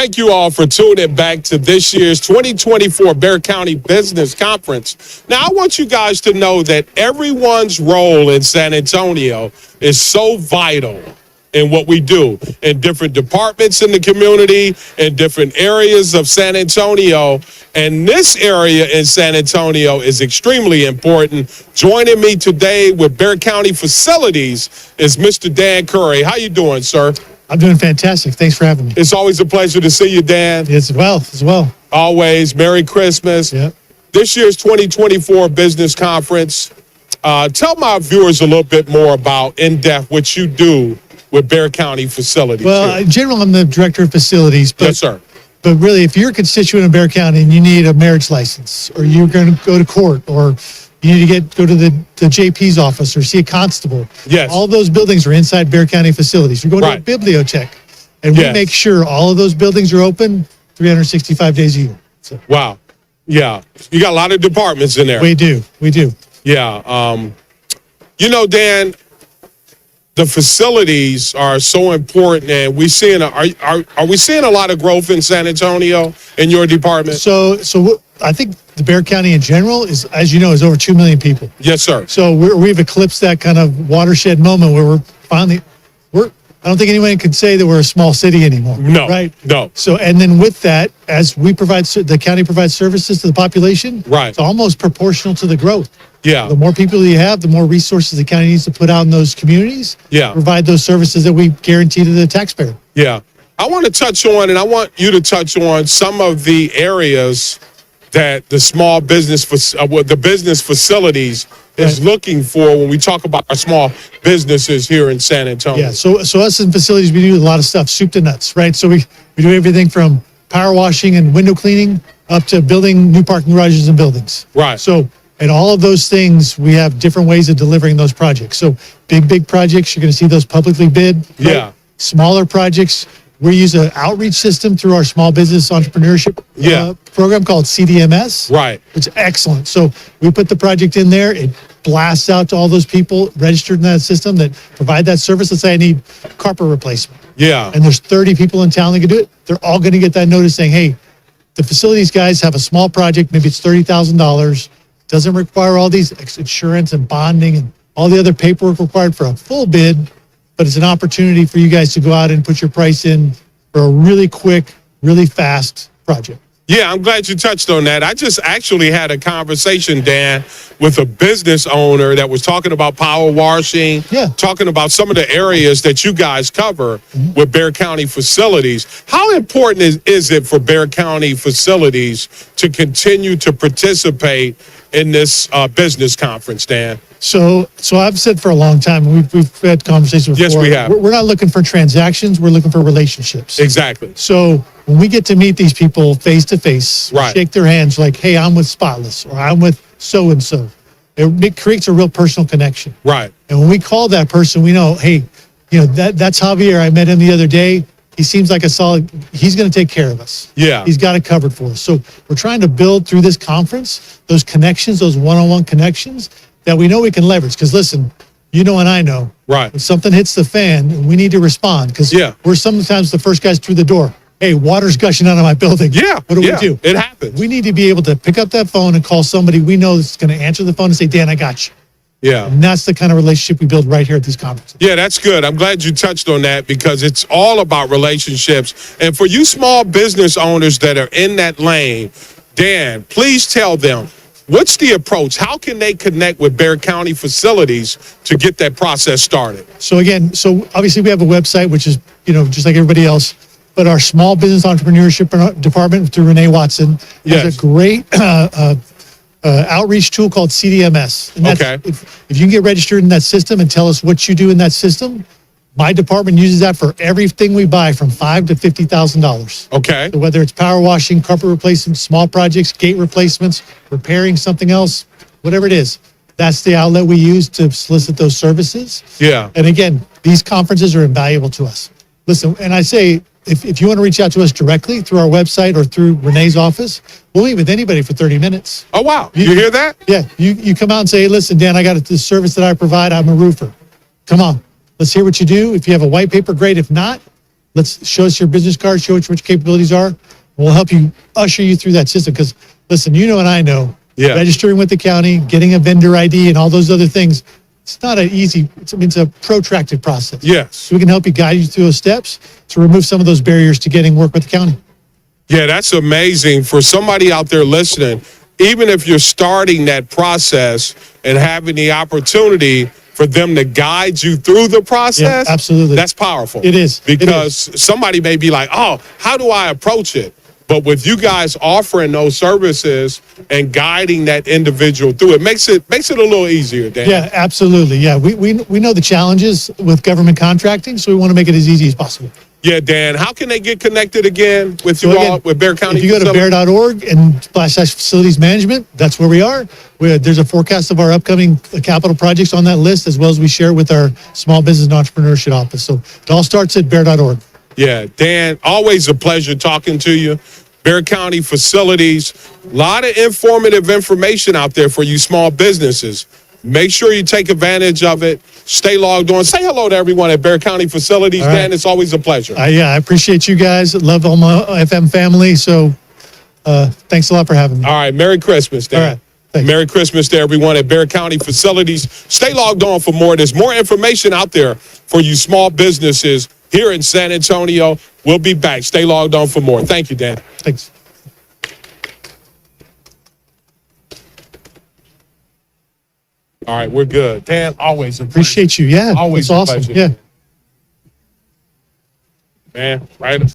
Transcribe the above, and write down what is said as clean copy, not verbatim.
Thank you all for tuning back to this year's 2024 Bexar County Business Conference. Now, I want you guys to know that everyone's role in San Antonio is so vital in what we do in different departments in the community, in different areas of San Antonio. And this area in San Antonio is extremely important. Joining me today with Bexar County Facilities is Mr. Dan Curry. How you doing, sir? I'm doing fantastic. Thanks for having me. It's always a pleasure to see you, Dan. As well. Always. Merry Christmas. Yep. This year's 2024 Business Conference. Tell my viewers a little bit more about, in depth, what you do with Bexar County Facilities. Well, in general, I'm the director of facilities. But, yes, sir. But really, if you're a constituent in Bexar County and you need a marriage license, or you're going to go to court, or you need to go to the JP's office or see a constable. Yes. All those buildings are inside Bexar County facilities. You're going to a bibliotech, and we make sure all of those buildings are open 365 days a year. So. Wow. Yeah. You got a lot of departments in there. We do. Yeah. Dan, the facilities are so important, and we seeing are we seeing a lot of growth in San Antonio in your department? So I think the Bexar County in general is, as you know, is over 2 million people. Yes, sir. So we've eclipsed that kind of watershed moment where I don't think anyone can say that we're a small city anymore. No. Right? No. So, and then with that, as the county provides services to the population, right, it's almost proportional to the growth. Yeah. The more people you have, the more resources the county needs to put out in those communities. Yeah. Provide those services that we guarantee to the taxpayer. Yeah. I want to touch on, and I want you to touch on some of the areas that the small business, the business facilities is looking for when we talk about our small businesses here in San Antonio. Yeah, so us in facilities, we do a lot of stuff, soup to nuts, right? So we do everything from power washing and window cleaning up to building new parking garages and buildings. Right. So, and all of those things, we have different ways of delivering those projects. So big projects, you're going to see those publicly bid. Right? Yeah. Smaller projects, we use an outreach system through our small business entrepreneurship program called CDMS. Right. It's excellent. So we put the project in there. It blasts out to all those people registered in that system that provide that service. Let's say I need carpet replacement. Yeah. And there's 30 people in town that can do it. They're all going to get that notice saying, hey, the facilities guys have a small project. Maybe it's $30,000. Doesn't require all these insurance and bonding and all the other paperwork required for a full bid. But it's an opportunity for you guys to go out and put your price in for a really quick, really fast project. Yeah, I'm glad you touched on that. I just actually had a conversation, Dan, with a business owner that was talking about power washing, talking about some of the areas that you guys cover with Bexar County Facilities. How important is it for Bexar County Facilities to continue to participate in this business conference, Dan? So I've said for a long time, we've had conversations before. Yes, we have. We're not looking for transactions. We're looking for relationships. Exactly. So when we get to meet these people face to face, shake their hands like, hey, I'm with Spotless or I'm with so-and-so. It creates a real personal connection. Right. And when we call that person, we know, hey, that's Javier. I met him the other day. He seems like he's going to take care of us. Yeah. He's got it covered for us. So we're trying to build through this conference, those connections, those one-on-one connections that we know we can leverage. Because listen, you know and I know, when something hits the fan, we need to respond. Because we're sometimes the first guys through the door. Hey, water's gushing out of my building. Yeah. What do we do? It happens. We need to be able to pick up that phone and call somebody we know that's going to answer the phone and say, Dan, I got you. Yeah. And that's the kind of relationship we build right here at these conferences. Yeah, that's good. I'm glad you touched on that because it's all about relationships. And for you small business owners that are in that lane, Dan, please tell them, what's the approach? How can they connect with Bexar County Facilities to get that process started? So obviously we have a website, which is, just like everybody else, but our small business entrepreneurship department through Renee Watson has a great outreach tool called CDMS. And that's, if you can get registered in that system and tell us what you do in that system, my department uses that for everything we buy from $5,000 to $50,000. Okay. So whether it's power washing, carpet replacement, small projects, gate replacements, repairing something else, whatever it is, that's the outlet we use to solicit those services. Yeah. And again, these conferences are invaluable to us. Listen, and I say, if you want to reach out to us directly through our website or through Renee's office, we'll meet with anybody for 30 minutes. Oh, wow. You hear that? Yeah. You come out and say, hey, listen, Dan, I got this service that I provide. I'm a roofer. Come on. Let's hear what you do. If you have a white paper, great. If not, Let's show us your business card, show us what your capabilities are. We'll help you usher you through that system. Because listen, you know and I know, registering with the county, getting a vendor ID, and all those other things, it's not an easy. It's a protracted process. Yes. So we can help you guide you through those steps to remove some of those barriers to getting work with the county. Yeah, that's amazing for somebody out there listening. Even if you're starting that process and having the opportunity for them to guide you through the process, absolutely, that's powerful. It is. Because somebody may be like, oh, how do I approach it? But with you guys offering those services and guiding that individual through it, makes it a little easier, Dan. Yeah, absolutely. Yeah, we know the challenges with government contracting, so we want to make it as easy as possible. Yeah, Dan, how can they get connected again with you all, with Bexar County? If you go to bear.org and /facilities management, that's where we are. There's a forecast of our upcoming capital projects on that list, as well as we share with our Small Business and Entrepreneurship Office. So it all starts at bear.org. Yeah, Dan, always a pleasure talking to you. Bexar County Facilities, a lot of informative information out there for you small businesses. Make sure you take advantage of it. Stay logged on. Say hello to everyone at Bexar County Facilities, right. Dan. It's always a pleasure. Yeah, I appreciate you guys. Love all my FM family. So thanks a lot for having me. All right. Merry Christmas, Dan. All right. Thanks. Merry Christmas to everyone at Bexar County Facilities. Stay logged on for more. There's more information out there for you small businesses here in San Antonio. We'll be back. Stay logged on for more. Thank you, Dan. Thanks. All right, we're good. Dan, always appreciate you. Yeah, always awesome. Pleasure. Yeah, man. Right.